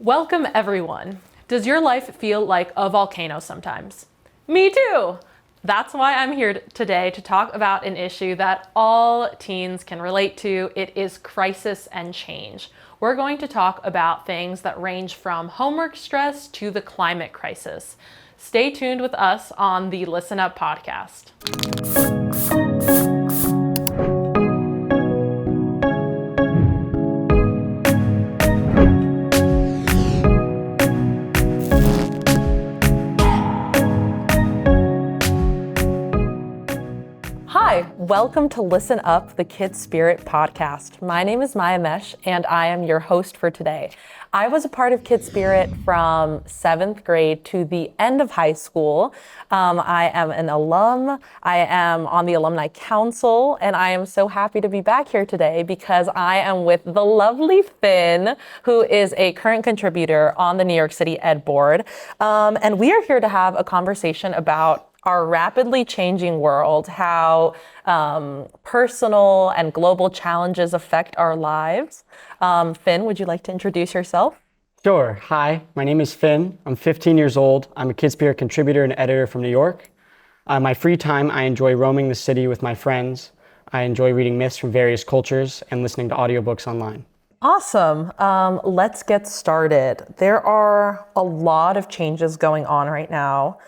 Welcome everyone. Does your life feel like a volcano sometimes? Me too! That's why I'm here today to talk about an issue that all teens can relate to. It is crisis and change. We're going to talk about things that range from homework stress to the climate crisis. Stay tuned with us on the ListenUp podcast. Hi, welcome to Listen Up, the KidSpirit podcast. My name is Maya Mesh, and I am your host for today. I was a part of KidSpirit from 7th grade to the end of high school. I am an alum. I am on the Alumni Council, and I am so happy to be back here today because I am with the lovely Finn, who is a current contributor on the New York City Ed Board. And we are here to have a conversation about our rapidly changing world, how personal and global challenges affect our lives. Finn, would you like to introduce yourself? Sure. Hi, my name is Finn. I'm 15 years old. I'm a KidSpirit contributor and editor from New York. My free time, I enjoy roaming the city with my friends. I enjoy reading myths from various cultures and listening to audiobooks online. Awesome. Let's get started. There are a lot of changes going on right now.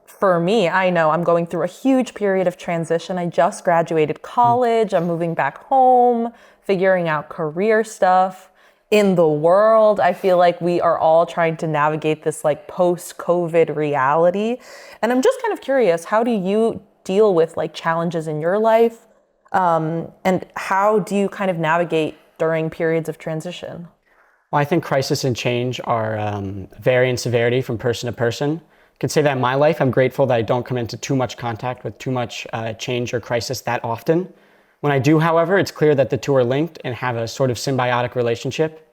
For me, I know I'm going through a huge period of transition. I just graduated college. I'm moving back home, figuring out career stuff. In the world, I feel like we are all trying to navigate this like post-COVID reality. And I'm just kind of curious, how do you deal with like challenges in your life? And how do you kind of navigate during periods of transition? Well, I think crisis and change are vary in severity from person to person. I can say that in my life, I'm grateful that I don't come into too much contact with too much change or crisis that often. When I do, however, it's clear that the two are linked and have a sort of symbiotic relationship.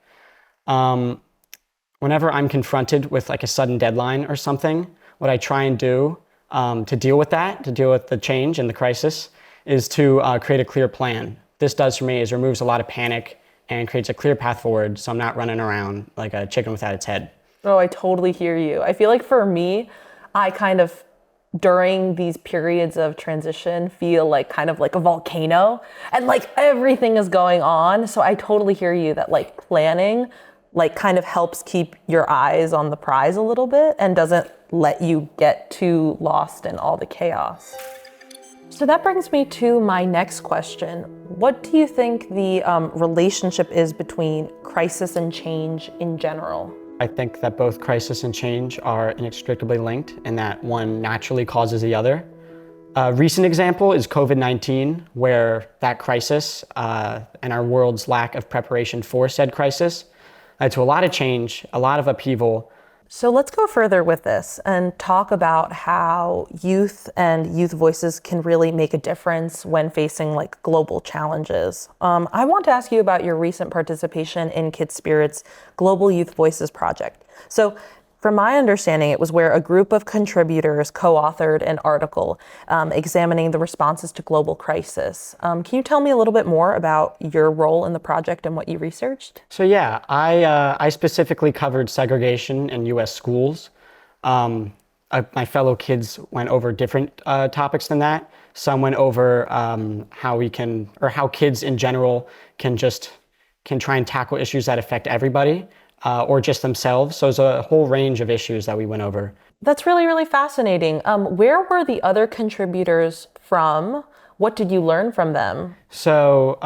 Whenever I'm confronted with like a sudden deadline or something, what I try and do to deal with that, to deal with the change and the crisis, is to create a clear plan. This does for me is removes a lot of panic and creates a clear path forward so I'm not running around like a chicken without its head. Oh, I totally hear you. I feel like for me, I kind of, during these periods of transition, feel like kind of like a volcano and like everything is going on. So I totally hear you that like planning like kind of helps keep your eyes on the prize a little bit and doesn't let you get too lost in all the chaos. So that brings me to my next question. What do you think the relationship is between crisis and change in general? I think that both crisis and change are inextricably linked and that one naturally causes the other. A recent example is COVID-19, where that crisis and our world's lack of preparation for said crisis led to a lot of change, a lot of upheaval. So let's go further with this and talk about how youth and youth voices can really make a difference when facing like global challenges. I want to ask you about your recent participation in KidSpirit's Global Youth Voices project. So from my understanding, it was where a group of contributors co-authored an article examining the responses to global crisis. Can you tell me a little bit more about your role in the project and what you researched? So yeah, I specifically covered segregation in U.S. schools. My fellow kids went over different topics than that. Some went over how kids in general can try and tackle issues that affect everybody. Or just themselves. So there's a whole range of issues that we went over. That's really, really fascinating. Where were the other contributors from? What did you learn from them? So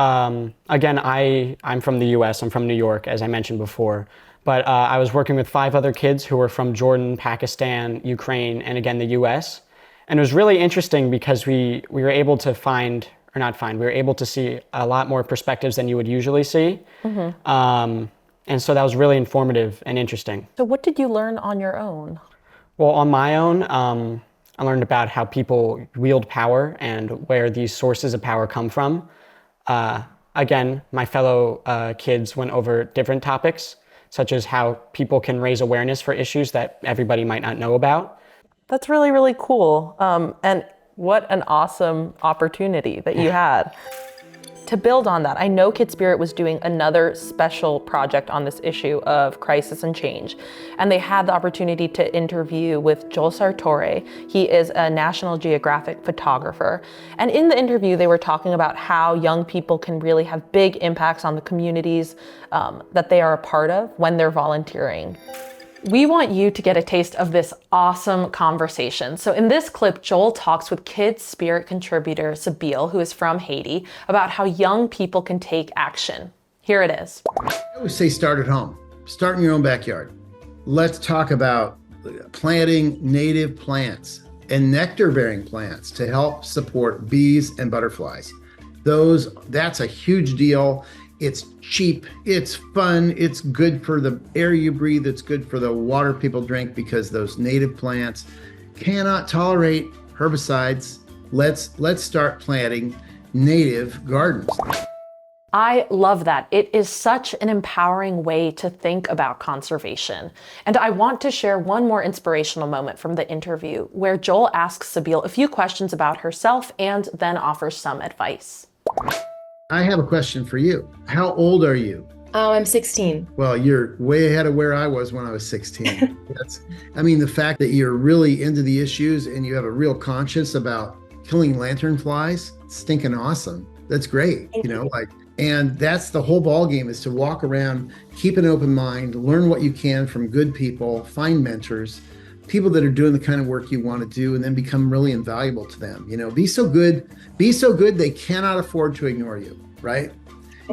again, I'm from the US, I'm from New York, as I mentioned before. But I was working with 5 other kids who were from Jordan, Pakistan, Ukraine, and again, the US. And it was really interesting because we were able to we were able to see a lot more perspectives than you would usually see. Mm-hmm. And so that was really informative and interesting. So what did you learn on your own? Well, on my own, I learned about how people wield power and where these sources of power come from. Again, my fellow kids went over different topics, such as how people can raise awareness for issues that everybody might not know about. That's really, really cool. And what an awesome opportunity that you had. To build on that, I know KidSpirit was doing another special project on this issue of crisis and change, and they had the opportunity to interview with Joel Sartore. He is a National Geographic photographer, and in the interview they were talking about how young people can really have big impacts on the communities that they are a part of when they're volunteering. We want you to get a taste of this awesome conversation. So in this clip, Joel talks with KidSpirit contributor Sabile, who is from Haiti, about how young people can take action. Here it is. I always say start at home. Start in your own backyard. Let's talk about planting native plants and nectar-bearing plants to help support bees and butterflies. That's a huge deal. It's cheap, it's fun, it's good for the air you breathe, it's good for the water people drink, because those native plants cannot tolerate herbicides. Let's start planting native gardens. I love that. It is such an empowering way to think about conservation. And I want to share one more inspirational moment from the interview where Joel asks Sabile a few questions about herself and then offers some advice. I have a question for you. How old are you? Oh, I'm 16. Well, you're way ahead of where I was when I was 16. The fact that you're really into the issues and you have a real conscience about killing lanternflies, stinking awesome. That's great. And that's the whole ball game, is to walk around, keep an open mind, learn what you can from good people, find mentors, people that are doing the kind of work you want to do, and then become really invaluable to them. Be so good they cannot afford to ignore you, right?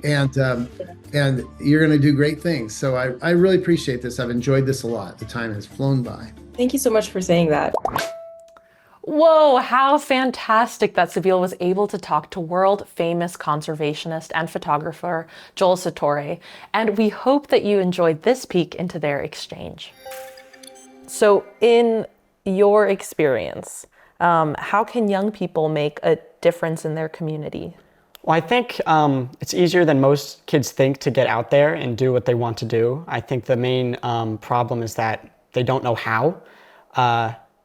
And you're going to do great things. So I really appreciate this. I've enjoyed this a lot. The time has flown by. Thank you so much for saying that. Whoa, how fantastic that Sabile was able to talk to world famous conservationist and photographer Joel Sartore. And we hope that you enjoyed this peek into their exchange. So in your experience, how can young people make a difference in their community? Well, I think it's easier than most kids think to get out there and do what they want to do. I think the main problem is that they don't know how.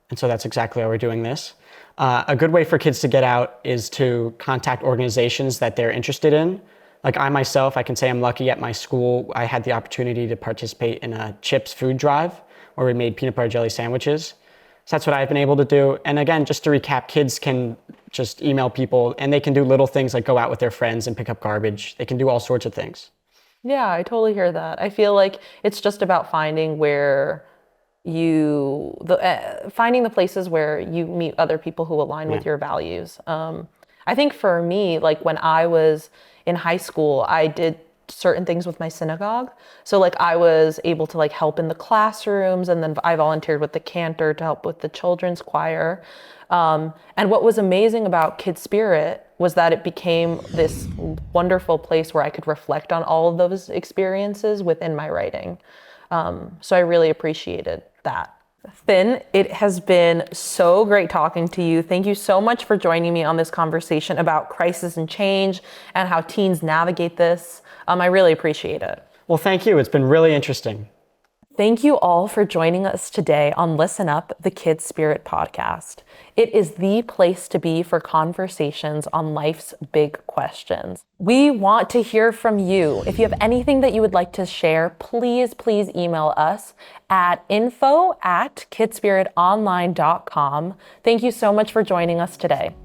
And so that's exactly why we're doing this. A good way for kids to get out is to contact organizations that they're interested in. Like I myself, I can say I'm lucky at my school. I had the opportunity to participate in a CHIPS food drive where we made peanut butter jelly sandwiches. So that's what I've been able to do. And again, just to recap, kids can just email people and they can do little things like go out with their friends and pick up garbage. They can do all sorts of things. Yeah, I totally hear that. I feel like it's just about finding finding the places where you meet other people who align with your values. I think for me, like when I was in high school, I did certain things with my synagogue. So like I was able to like help in the classrooms, and then I volunteered with the cantor to help with the children's choir. And what was amazing about KidSpirit was that it became this wonderful place where I could reflect on all of those experiences within my writing. So I really appreciated that. Finn, it has been so great talking to you. Thank you so much for joining me on this conversation about crisis and change and how teens navigate this. I really appreciate it. Well, thank you. It's been really interesting. Thank you all for joining us today on Listen Up, the KidSpirit podcast. It is the place to be for conversations on life's big questions. We want to hear from you. If you have anything that you would like to share, please email us at info@kidspiritonline.com. Thank you so much for joining us today.